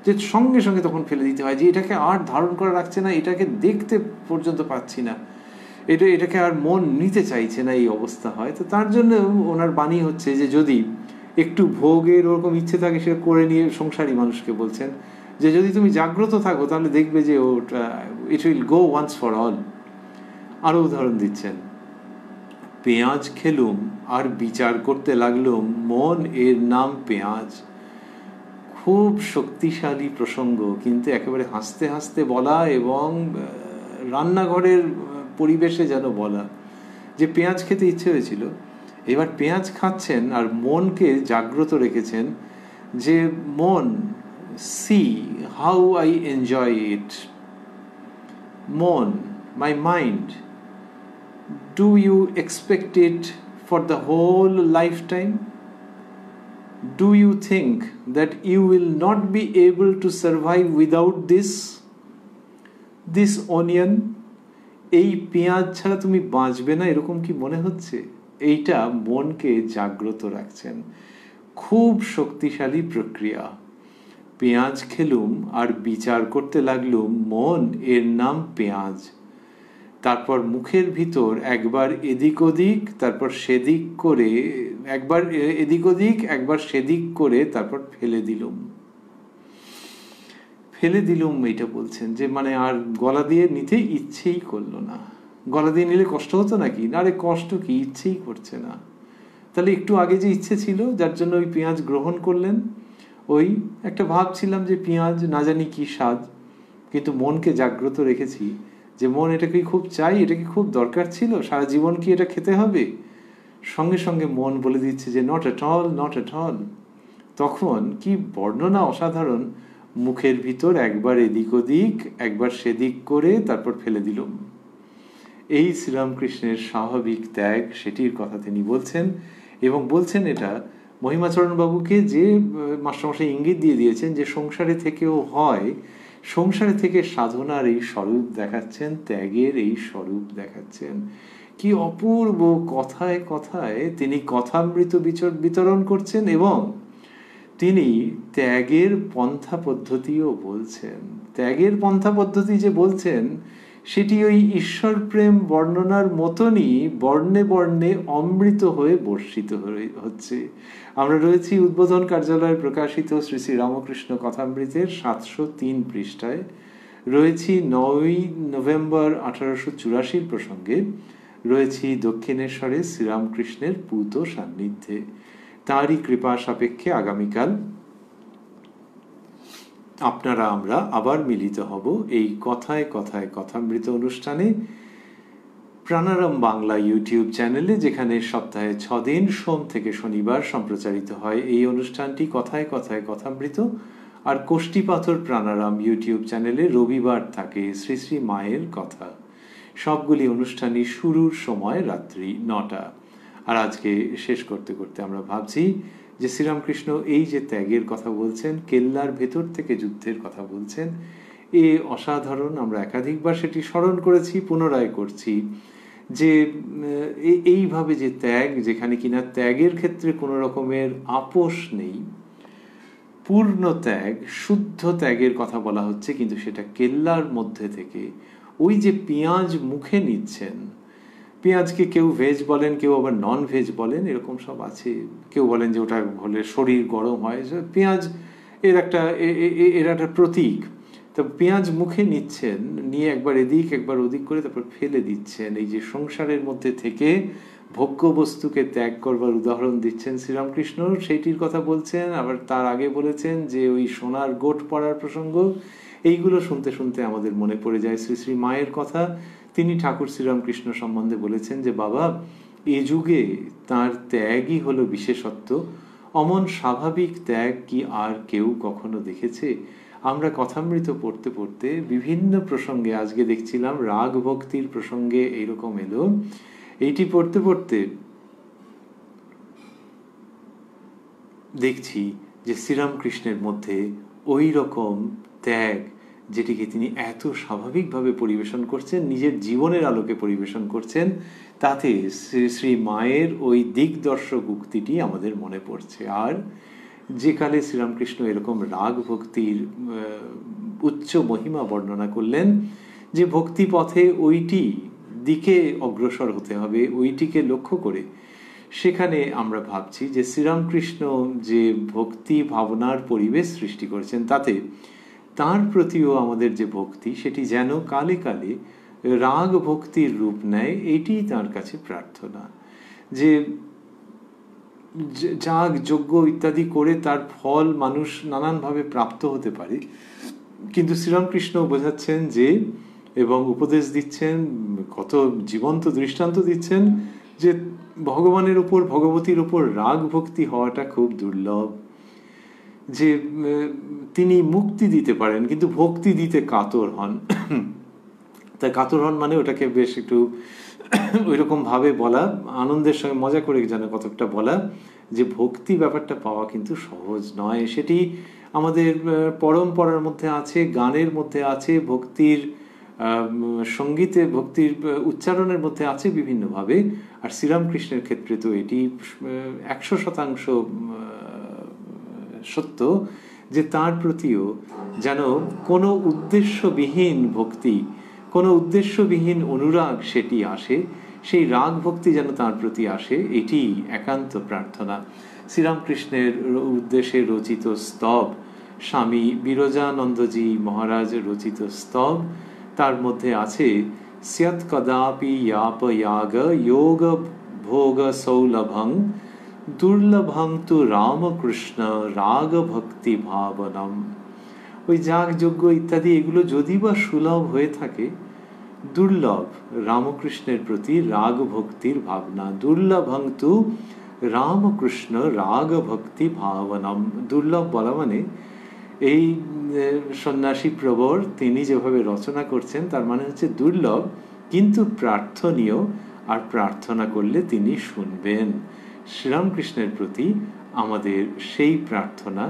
যে সঙ্গে সঙ্গে তখন ফেলে দিতে হয়, যে এটাকে আর ধারণ করা রাখছে না, এটাকে দেখতে পর্যন্ত পাচ্ছি না, এটাকে আর মন নিতে চাইছে না, এই অবস্থা হয়। তো তার জন্য ওনার বাণী হচ্ছে যে যদি একটু ভোগের ওরকম ইচ্ছে থাকে সেটা করে নিয়ে, সংসারী মানুষকে বলছেন যে যদি তুমি জাগ্রত থাকো তাহলে দেখবে যে ওটা it will go once for all. আরো উদাহরণ দিচ্ছেন, পেঁয়াজ খেলুম আর বিচার করতে লাগলুম, মন এর নাম পেঁয়াজ। খুব শক্তিশালী প্রসঙ্গ, কিন্তু একেবারে হাসতে হাসতে বলা এবং রান্নাঘরের পরিবেশে যেন বলা, যে পেঁয়াজ খেতে ইচ্ছে হয়েছিল, এবার পেঁয়াজ খাচ্ছেন আর মনকে জাগ্রত রেখেছেন যে মন, see how I enjoy it. Mon, my mind, do you expect it for the whole lifetime? Do you think that you will not be able to survive without this onion? এই পেঁয়াজ ছাড়া তুমি বাঁচবে না, এরকম কি মনে হচ্ছে? এইটা মনকে জাগ্রত রাখছেন। খুব শক্তিশালী প্রক্রিয়া। পেঁয়াজ খেলুম আর বিচার করতে লাগলুম, মন এর নাম পেঁয়াজ। তারপর মুখের ভিতর একবার এদিক ওদিক, তারপর সেদিক করে, একবার এদিক ওদিক একবার সেদিক করে তারপর ফেলে দিলুম। ফেলে দিলুম এইটা বলছেন যে মানে আর গলা দিয়ে নিতে ইচ্ছেই করলো না। গলা দিয়ে নিলে কষ্ট হতো নাকি? না রে, কষ্ট কি, ইচ্ছেই করছে না। তাহলে একটু আগে যে ইচ্ছে ছিল যার জন্য ওই পেঁয়াজ গ্রহণ করলেন, ওই একটা ভাবছিলাম যে পেঁয়াজ না জানি কি স্বাদ, কিন্তু মনকে জাগ্রত রেখেছি যে মন এটাকে খুব চাই, এটা কি খুব দরকার ছিল, সারা জীবন কি এটা খেতে হবে? সঙ্গে সঙ্গে মন বলে দিচ্ছে যে not at all, not at all. তখন কি বর্ণনা অসাধারণ, মুখের ভিতর একবার এদিক ওদিক একবার সেদিক করে তারপর ফেলে দিলুম। এই শ্রীরামকৃষ্ণের স্বাভাবিক ত্যাগ, সেটির কথা তিনি বলছেন। এবং বলছেন এটা মহিমাচরণ বাবুকে, যে মাস্টারমশাই ইঙ্গিত দিয়ে দিয়েছেন যে সংসারে থেকেও হয়, সংসারে থেকে সাধনার এই স্বরূপ দেখাচ্ছেন, ত্যাগের এই স্বরূপ দেখাচ্ছেন। কি অপূর্ব! কথায় কথায় তিনি কথামৃত বিতরণ করছেন এবং তিনি ত্যাগের পন্থা পদ্ধতিও বলছেন। ত্যাগের পন্থা পদ্ধতি যে বলছেন সেটি ওই ঈশ্বর প্রেম বর্ণনার মতনই বর্ণে বর্ণে অমৃত হয়ে বর্ষিত হচ্ছে। আমরা রয়েছি উদ্বোধন কার্যালয়ে প্রকাশিত শ্রী শ্রী রামকৃষ্ণ কথামৃতের 703 পৃষ্ঠায়, রয়েছি 9 নভেম্বর 1884 প্রসঙ্গে, রয়েছি দক্ষিণেশ্বরে শ্রীরামকৃষ্ণের পূত সান্নিধ্যে। তাঁরই কৃপা সাপেক্ষে আগামীকাল আপনারা আমরা আবার মিলিত হব এই কথায় কথায় কথামৃত অনুষ্ঠানে, প্রাণারাম বাংলা ইউটিউব চ্যানেলে, যেখানে সপ্তাহে 6 দিন সোম থেকে শনিবার সম্প্রচারিত হয় এই অনুষ্ঠানটি কথায় কথায় কথামৃত। আর কোষ্ঠীপাথর প্রাণারাম ইউটিউব চ্যানেলে রবিবার থাকে শ্রী শ্রী মায়ের কথা। সবগুলি অনুষ্ঠানই শুরুর সময় রাত্রি 9টা। আর আজকে শেষ করতে করতে আমরা ভাবছি যে শ্রীরামকৃষ্ণ এই যে ত্যাগের কথা বলছেন, কেল্লার ভেতর থেকে যুদ্ধের কথা বলছেন, এ অসাধারণ। আমরা একাধিকবার সেটি স্মরণ করেছি, পুনরায় করছি, যে এইভাবে যে ত্যাগ, যেখানে কিনা ত্যাগের ক্ষেত্রে কোনো রকমের আপোষ নেই, পূর্ণ ত্যাগ, শুদ্ধ ত্যাগের কথা বলা হচ্ছে, কিন্তু সেটা কেল্লার মধ্যে থেকে। ওই যে পেঁয়াজ মুখে নিচ্ছেন, পেঁয়াজকে কেউ ভেজ বলেন, কেউ আবার নন ভেজ বলেন, এরকম সব আছে। কেউ বলেন যে ওটা হলে শরীর গরম হয়। পেঁয়াজ এর একটা প্রতীক। তো পেঁয়াজ মুখে নিচ্ছেন, নিয়ে একবার এদিক একবার ওদিক করে তারপর ফেলে দিচ্ছেন। এই যে সংসারের মধ্যে থেকে ভোগ্য বস্তুকে ত্যাগ করবার উদাহরণ দিচ্ছেন শ্রীরামকৃষ্ণ, সেইটির কথা বলছেন। আবার তার আগে বলেছেন যে ওই সোনার গোট পড়ার প্রসঙ্গ। এইগুলো শুনতে শুনতে আমাদের মনে পড়ে যায় শ্রী শ্রী মায়ের কথা। তিনি ঠাকুর শ্রীরামকৃষ্ণ সম্বন্ধে বলেছেন যে বাবা, এ যুগে তাঁর ত্যাগই হলো বিশেষত্ব। অমন স্বাভাবিক ত্যাগ কি আর কেউ কখনো দেখেছে? আমরা কথামৃত পড়তে পড়তে বিভিন্ন প্রসঙ্গে, আজকে দেখছিলাম রাগ ভক্তির প্রসঙ্গে এইরকম এলো, এইটি পড়তে পড়তে দেখছি যে শ্রীরামকৃষ্ণের মধ্যে ওই রকম ত্যাগ, যেটিকে তিনি এত স্বাভাবিকভাবে পরিবেশন করছেন, নিজের জীবনের আলোকে পরিবেশন করছেন, তাতে শ্রী শ্রী মায়ের ওই দিকদর্শক উক্তিটি আমাদের মনে পড়ছে। আর যে কালে শ্রীরামকৃষ্ণ এরকম রাগ ভক্তির উচ্চ মহিমা বর্ণনা করলেন, যে ভক্তি পথে ওইটি দিকে অগ্রসর হতে হবে, ওইটিকে লক্ষ্য করে, সেখানে আমরা ভাবছি যে শ্রীরামকৃষ্ণ যে ভক্তি ভাবনার পরিবেশ সৃষ্টি করেছেন, তাতে তার প্রতিও আমাদের যে ভক্তি, সেটি যেন কালে কালে রাগ ভক্তির রূপ নেয়, এটি তার কাছে প্রার্থনা। যে যাগ যজ্ঞ ইত্যাদি করে তার ফল মানুষ নানানভাবে প্রাপ্ত হতে পারে, কিন্তু শ্রীরামকৃষ্ণ বোঝাচ্ছেন যে, এবং উপদেশ দিচ্ছেন, কত জীবন্ত দৃষ্টান্ত দিচ্ছেন, যে ভগবানের উপর, ভগবতীর উপর রাগ ভক্তি হওয়াটা খুব দুর্লভ। যে তিনি মুক্তি দিতে পারেন কিন্তু ভক্তি দিতে কাতর হন। তাই কাতর হন মানে ওটাকে বেশ একটু ওইরকম ভাবে বলা, আনন্দের সঙ্গে মজা করে যেন কতকটা বলা, যে ভক্তি ব্যাপারটা পাওয়া কিন্তু সহজ নয়। সেটি আমাদের পরম্পরার মধ্যে আছে, গানের মধ্যে আছে, ভক্তির সঙ্গীতে, ভক্তির উচ্চারণের মধ্যে আছে বিভিন্নভাবে। আর শ্রীরামকৃষ্ণের ক্ষেত্রে তো এটি 100% সত্য, যে তার প্রতিও যেন কোনো উদ্দেশ্যবিহীন ভক্তি, কোনো উদ্দেশ্যবিহীন অনুরাগ সেটি আসে, সেই রাগ ভক্তি যেন তার প্রতি আসে, এটি একান্ত প্রার্থনা। শ্রীরামকৃষ্ণের উদ্দেশ্যে রচিত স্তব, স্বামী বিরজানন্দজি মহারাজ রচিত স্তব, তার মধ্যে আছে স্যৎ কদাপি ইয়াপয়াগ যোগ ভোগ সৌলভং দুর্লভং তু রামকৃষ্ণ রাগ ভক্তি ভাবনম। ওই যাগ যজ্ঞ ইত্যাদি এগুলো যদি বা সুলভ হয়ে থাকে, দুর্লভ রামকৃষ্ণের প্রতি রাগ ভক্তির ভাবনা। দুর্লভং তু রামকৃষ্ণ রাগ ভক্তি ভাবনম। দুর্লভ বলা মানে এই সন্ন্যাসী প্রবর তিনি যেভাবে রচনা করছেন, তার মানে হচ্ছে দুর্লভ কিন্তু প্রার্থনীয়, আর প্রার্থনা করলে তিনি শুনবেন। শ্রীরামকৃষ্ণের প্রতি আমাদের সেই প্রার্থনা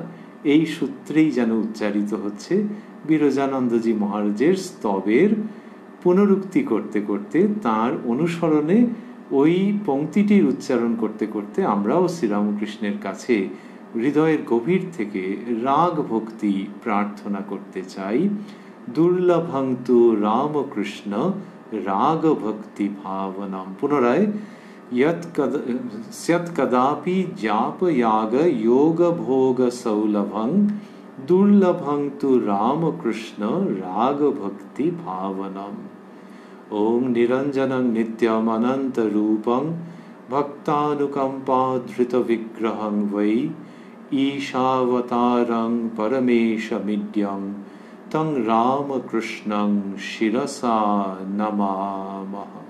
এই সূত্রেই যেন উচ্চারিত হচ্ছে। বিরজানন্দজি মহারাজের স্তবের পুনরুক্তি করতে করতে, তার অনুসরণে ওই পংক্তিটির উচ্চারণ করতে করতে আমরাও শ্রীরামকৃষ্ণের কাছে হৃদয়ের গভীর থেকে রাগ ভক্তি প্রার্থনা করতে চাই। দুর্লভংতু রামকৃষ্ণ রাগ ভক্তি ভাবনাম। পুনরায় স্যৎ কদাপি জাপ याग योग भोग सौलभं दुर्लभं तु रामकृष्ण राग भक्ति भावनम। ओम निरंजनं नित्यं अनंत रूपं भक्तानुकंपा धृत विग्रहं वै ईशावतारं परमेशमिड्यं तं रामकृष्णं शिरसा नमामः।